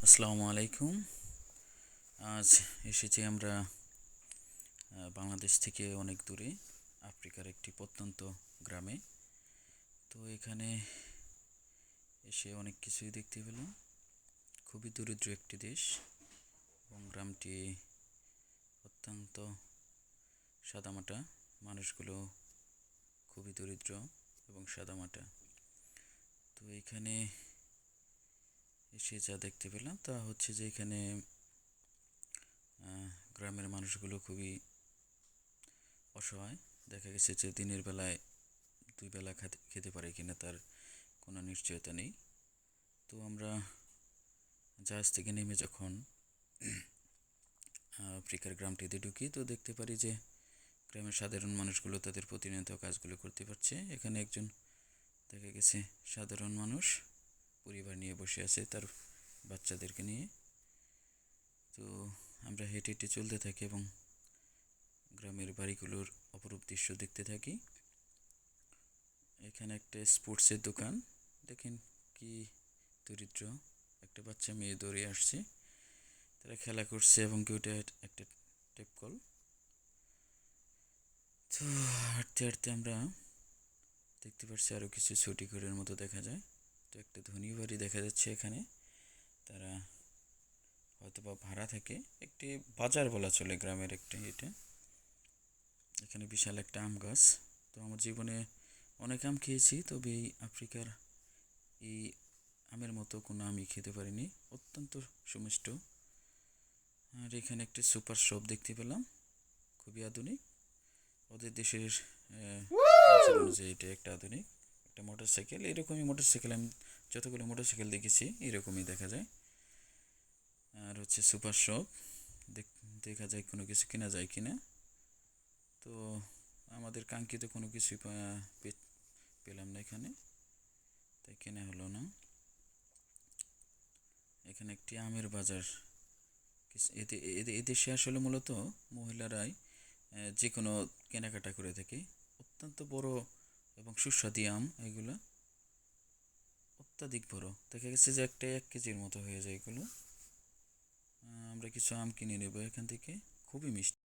আসসালামু আলাইকুম। আজ এসেছি আমরা বাংলাদেশ থেকে অনেক দূরে, আফ্রিকার একটি প্রত্যন্ত গ্রামে। তো এখানে এসে অনেক কিছুই দেখতে পেলাম। খুবই দরিদ্র একটি দেশ এবং গ্রামটি অত্যন্ত সাদামাটা। মানুষগুলো খুবই দরিদ্র এবং সাদামাটা। তো এখানে এসে যা দেখতে পেলাম তা হচ্ছে যে এখানে গ্রামের মানুষগুলো খুবই অসহায়। দেখা গেছে যে দিনের বেলায় দুই বেলা খেতে পারে কিনা তার কোনো নিশ্চয়তা নেই। তো আমরা জাহাজ থেকে নেমে যখন আফ্রিকার গ্রামটিতে ঢুকি তো দেখতে পারি যে গ্রামের সাধারণ মানুষগুলো তাদের প্রতিনিয়ত কাজগুলো করতে পারছে। এখানে একজন দেখা গেছে সাধারণ মানুষ পরিবার নিয়ে বসে আছে তার বাচ্চাদেরকে নিয়ে। তো আমরা হেঁটে হেঁটে চলতে থাকি এবং গ্রামের বাড়িগুলোর অপরূপ দৃশ্য দেখতে থাকি। এখানে একটা স্পোর্টসের দোকান, দেখেন কি দরিদ্র একটা বাচ্চা মেয়ে দৌড়ে আসছে, তারা খেলা করছে এবং কেউটা একটা টেপ কল। তো হাঁটতে হাঁটতে আমরা দেখতে পাচ্ছি আরও কিছু ছুটি ঘরের মতো দেখা যায়। তো একটা ধনী বাড়ি দেখা যাচ্ছে এখানে, তারা হয়তো বা ভাড়া থাকে। একটি বাজার বলা চলে গ্রামের একটা এটা। এখানে বিশাল একটা আম গাছ। তো আমার জীবনে অনেক আম খেয়েছি, তবে এই আফ্রিকার এই আমের মতো কোনো আমি খেতে পারিনি, অত্যন্ত সুমিষ্ট। আর এখানে একটা সুপার শপ দেখতে পেলাম, খুবই আধুনিক। ওদের দেশের কালচার অনুযায়ী এটা একটা আধুনিক একটা মোটরসাইকেল। এরকমই মোটরসাইকেল আমি যতগুলো মোটরসাইকেল দেখেছি এরকমই দেখা যায়। আর হচ্ছে সুপার শপ, দেখা যায় কোনো কিছু কেনা যায় কিনা। তো আমাদের কাঙ্ক্ষিত কোনো কিছুই পেলাম না এখানে, তাই কেনা হলো না। এখানে একটি আমের বাজার। এদেশে আসলে মূলত মহিলারাই যে কোনো কেনাকাটা করে থাকে। অত্যন্ত বড় এবং সুস্বাদু আম এগুলো, অত্যাধিক বড়। দেখা গেছে যে একটা 1 কেজির মতো হয়ে যায় এগুলো। আমরা কিছু আম কিনে নেব এখান থেকে, খুবই মিষ্টি।